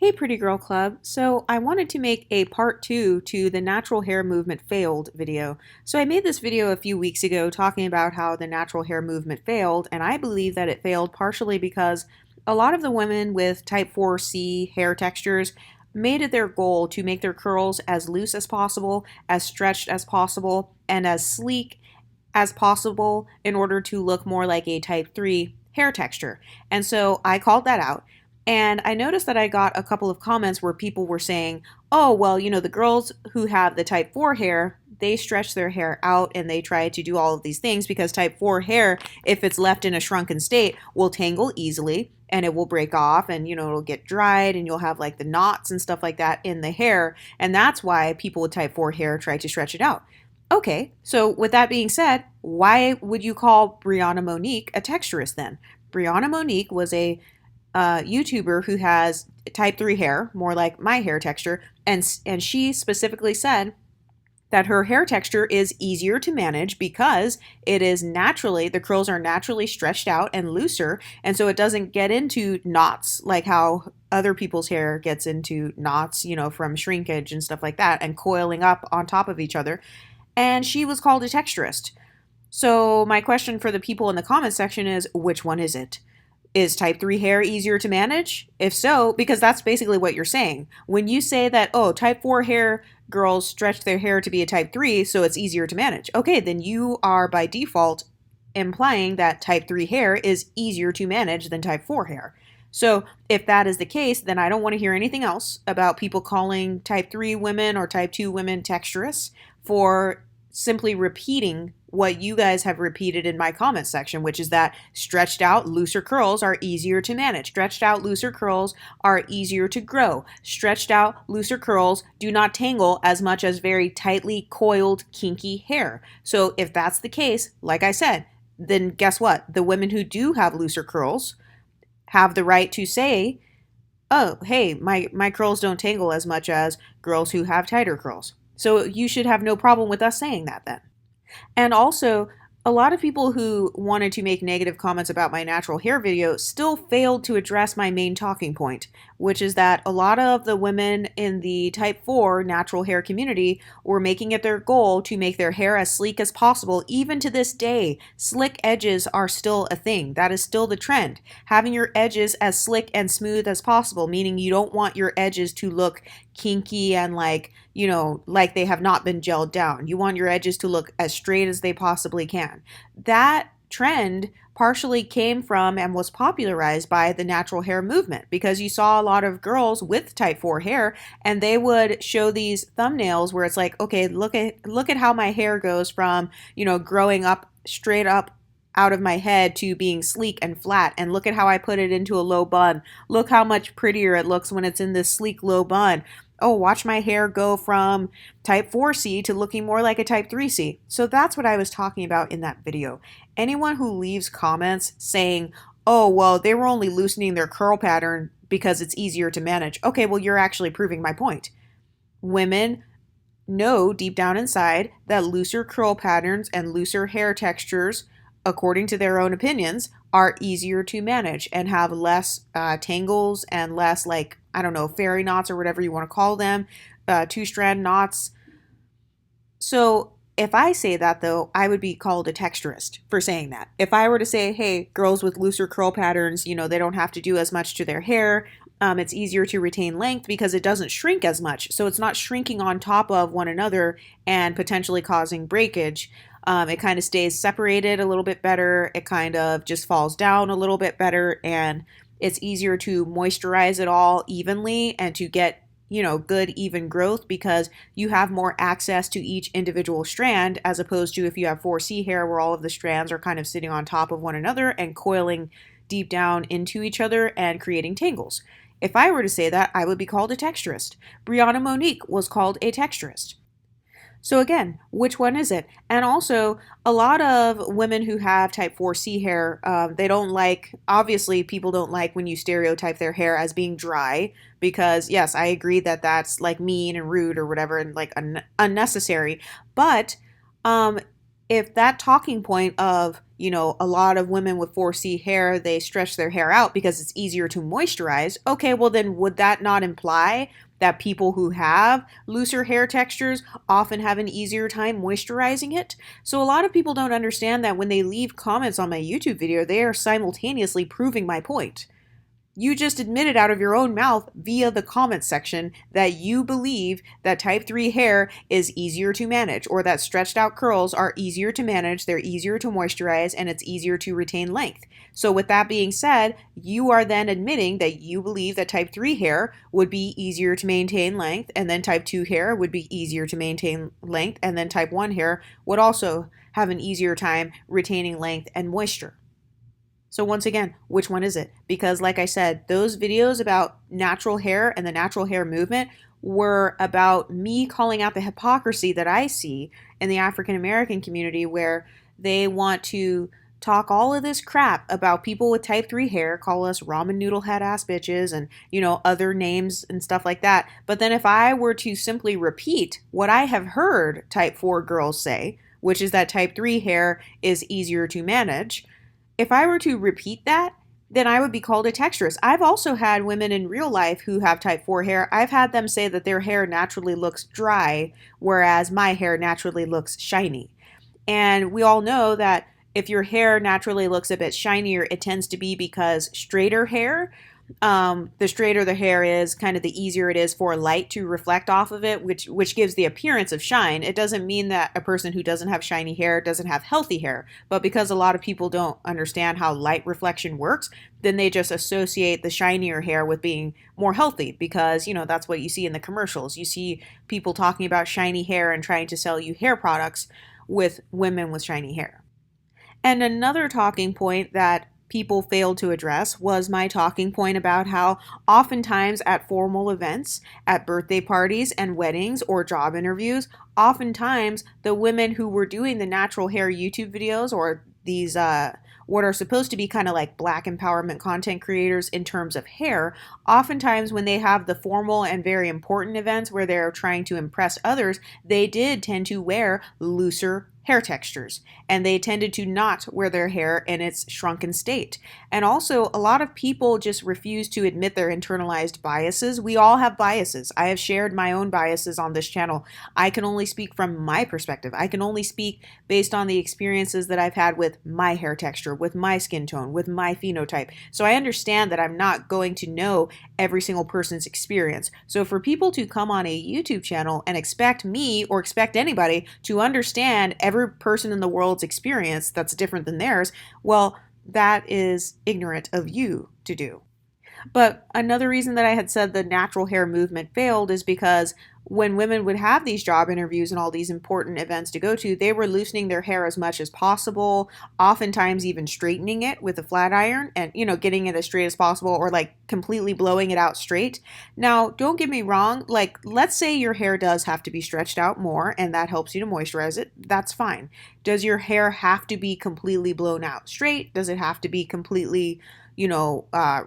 Hey, Pretty Girl Club. So, I wanted to make a part two to the natural hair movement failed video. So, I made this video a few weeks ago talking about how the natural hair movement failed, and I believe that it failed partially because a lot of the women with type 4C hair textures made it their goal to make their curls as loose as possible, as stretched as possible, and as sleek as possible in order to look more like a type 3 hair texture. And so I called that out. And I noticed that I got a couple of comments where people were saying, oh, well, the girls who have the type 4 hair, they stretch their hair out and they try to do all of these things because type 4 hair, if it's left in a shrunken state, will tangle easily and it will break off and, it'll get dried and you'll have like the knots and stuff like that in the hair. And that's why people with type 4 hair try to stretch it out. Okay, so with that being said, why would you call Brianna Monique a texturist then? Brianna Monique was a YouTuber who has type 3 hair, more like my hair texture, and she specifically said that her hair texture is easier to manage because the curls are naturally stretched out and looser, and so it doesn't get into knots like how other people's hair gets into knots, from shrinkage and stuff like that, and coiling up on top of each other. And she was called a texturist. So my question for the people in the comment section is, which one is it? Is type 3 hair easier to manage? If so, because that's basically what you're saying. When you say that, oh, type 4 hair girls stretch their hair to be a type 3, so it's easier to manage. Okay, then you are by default implying that type 3 hair is easier to manage than type 4 hair. So if that is the case, then I don't want to hear anything else about people calling type 3 women or type 2 women texturists for simply repeating what you guys have repeated in my comment section, which is that stretched out, looser curls are easier to manage. Stretched out, looser curls are easier to grow. Stretched out, looser curls do not tangle as much as very tightly coiled, kinky hair. So if that's the case, like I said, then guess what? The women who do have looser curls have the right to say, oh, hey, my curls don't tangle as much as girls who have tighter curls. So you should have no problem with us saying that then. And also, a lot of people who wanted to make negative comments about my natural hair video still failed to address my main talking point, which is that a lot of the women in the type 4 natural hair community were making it their goal to make their hair as sleek as possible. Even to this day, slick edges are still a thing. That is still the trend. Having your edges as slick and smooth as possible, meaning you don't want your edges to look kinky and like they have not been gelled down. You want your edges to look as straight as they possibly can. That trend partially came from and was popularized by the natural hair movement because you saw a lot of girls with type 4 hair and they would show these thumbnails where it's like, okay, look at how my hair goes from, growing up straight up out of my head to being sleek and flat, and look at how I put it into a low bun. Look how much prettier it looks when it's in this sleek low bun. Oh, watch my hair go from type 4C to looking more like a type 3C. So that's what I was talking about in that video. Anyone who leaves comments saying, oh, well, they were only loosening their curl pattern because it's easier to manage. Okay, well, you're actually proving my point. Women know deep down inside that looser curl patterns and looser hair textures, according to their own opinions, are easier to manage and have less tangles and less fairy knots or whatever you want to call them, two-strand knots. So if I say that though, I would be called a texturist for saying that. If I were to say, hey, girls with looser curl patterns, they don't have to do as much to their hair. It's easier to retain length because it doesn't shrink as much. So it's not shrinking on top of one another and potentially causing breakage. It kind of stays separated a little bit better. It kind of just falls down a little bit better, and it's easier to moisturize it all evenly and to get, good even growth because you have more access to each individual strand, as opposed to if you have 4C hair where all of the strands are kind of sitting on top of one another and coiling deep down into each other and creating tangles. If I were to say that, I would be called a texturist. Brianna Monique was called a texturist. So again, which one is it? And also, a lot of women who have type 4C hair, they don't like, obviously people don't like when you stereotype their hair as being dry because yes, I agree that that's like mean and rude or whatever and like unnecessary. But if that talking point of, a lot of women with 4C hair, they stretch their hair out because it's easier to moisturize, okay, well then would that not imply that people who have looser hair textures often have an easier time moisturizing it? So a lot of people don't understand that when they leave comments on my YouTube video, they are simultaneously proving my point. You just admitted out of your own mouth via the comment section that you believe that type 3 hair is easier to manage, or that stretched out curls are easier to manage, they're easier to moisturize, and it's easier to retain length. So with that being said, you are then admitting that you believe that type 3 hair would be easier to maintain length, and then type 2 hair would be easier to maintain length, and then type 1 hair would also have an easier time retaining length and moisture. So once again, which one is it? Because like I said, those videos about natural hair and the natural hair movement were about me calling out the hypocrisy that I see in the African American community, where they want to talk all of this crap about people with type 3 hair, call us ramen noodle head ass bitches and, other names and stuff like that. But then if I were to simply repeat what I have heard type 4 girls say, which is that type 3 hair is easier to manage, if I were to repeat that, then I would be called a texturist. I've also had women in real life who have type 4 hair. I've had them say that their hair naturally looks dry, whereas my hair naturally looks shiny. And we all know that if your hair naturally looks a bit shinier, it tends to be because straighter hair, the straighter the hair is, kind of the easier it is for light to reflect off of it, which gives the appearance of shine. It doesn't mean that a person who doesn't have shiny hair doesn't have healthy hair, but because a lot of people don't understand how light reflection works, then they just associate the shinier hair with being more healthy, because, that's what you see in the commercials. You see people talking about shiny hair and trying to sell you hair products with women with shiny hair. And another talking point that people failed to address was my talking point about how oftentimes at formal events, at birthday parties and weddings or job interviews, oftentimes the women who were doing the natural hair YouTube videos, or these what are supposed to be kind of like Black empowerment content creators in terms of hair, oftentimes when they have the formal and very important events where they're trying to impress others, they did tend to wear looser hair textures, and they tended to not wear their hair in its shrunken state. And also, a lot of people just refuse to admit their internalized biases. We all have biases. I have shared my own biases on this channel. I can only speak from my perspective. I can only speak based on the experiences that I've had with my hair texture, with my skin tone, with my phenotype. So I understand that I'm not going to know every single person's experience. So for people to come on a YouTube channel and expect me, or expect anybody, to understand every person in the world's experience that's different than theirs, well, that is ignorant of you to do. But another reason that I had said the natural hair movement failed is because when women would have these job interviews and all these important events to go to, they were loosening their hair as much as possible, oftentimes even straightening it with a flat iron and, getting it as straight as possible, or like completely blowing it out straight. Now, don't get me wrong, like let's say your hair does have to be stretched out more and that helps you to moisturize it. That's fine. Does your hair have to be completely blown out straight? Does it have to be completely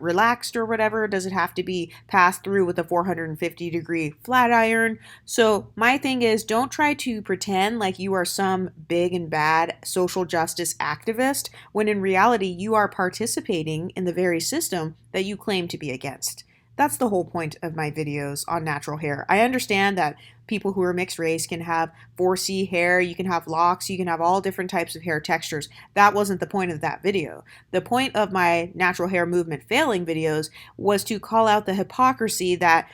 relaxed or whatever? Does it have to be passed through with a 450-degree flat iron? So my thing is, don't try to pretend like you are some big and bad social justice activist when in reality you are participating in the very system that you claim to be against. That's the whole point of my videos on natural hair. I understand that people who are mixed race can have 4C hair, you can have locks, you can have all different types of hair textures. That wasn't the point of that video. The point of my natural hair movement failing videos was to call out the hypocrisy that,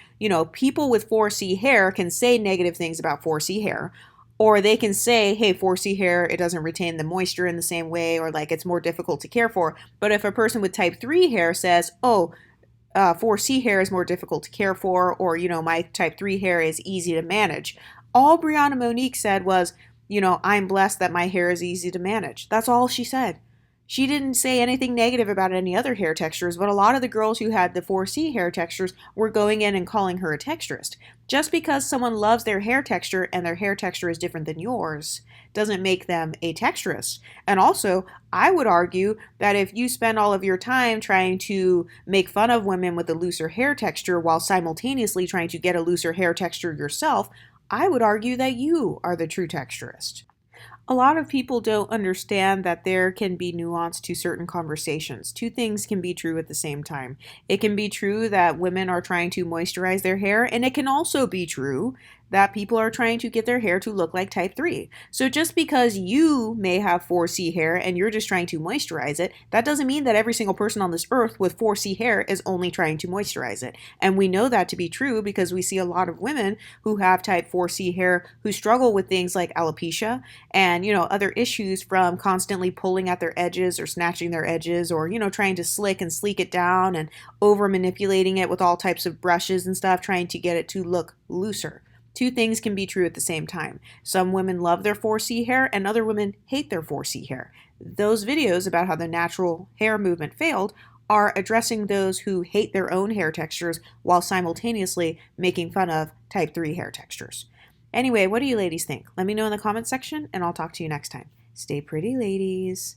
people with 4C hair can say negative things about 4C hair. Or they can say, hey, 4C hair, it doesn't retain the moisture in the same way, or like it's more difficult to care for. But if a person with type 3 hair says, 4C hair is more difficult to care for, or, my type 3 hair is easy to manage, all Brianna Monique said was, I'm blessed that my hair is easy to manage. That's all she said. She didn't say anything negative about any other hair textures, but a lot of the girls who had the 4C hair textures were going in and calling her a texturist. Just because someone loves their hair texture and their hair texture is different than yours doesn't make them a texturist. And also, I would argue that if you spend all of your time trying to make fun of women with a looser hair texture while simultaneously trying to get a looser hair texture yourself, I would argue that you are the true texturist. A lot of people don't understand that there can be nuance to certain conversations. Two things can be true at the same time. It can be true that women are trying to moisturize their hair, and it can also be true that people are trying to get their hair to look like type 3. So just because you may have 4C hair and you're just trying to moisturize it, that doesn't mean that every single person on this earth with 4C hair is only trying to moisturize it. And we know that to be true because we see a lot of women who have type 4C hair who struggle with things like alopecia and other issues from constantly pulling at their edges or snatching their edges or trying to slick and sleek it down and over manipulating it with all types of brushes and stuff trying to get it to look looser. Two things can be true at the same time. Some women love their 4C hair and other women hate their 4C hair. Those videos about how the natural hair movement failed are addressing those who hate their own hair textures while simultaneously making fun of type 3 hair textures. Anyway, what do you ladies think? Let me know in the comments section and I'll talk to you next time. Stay pretty, ladies.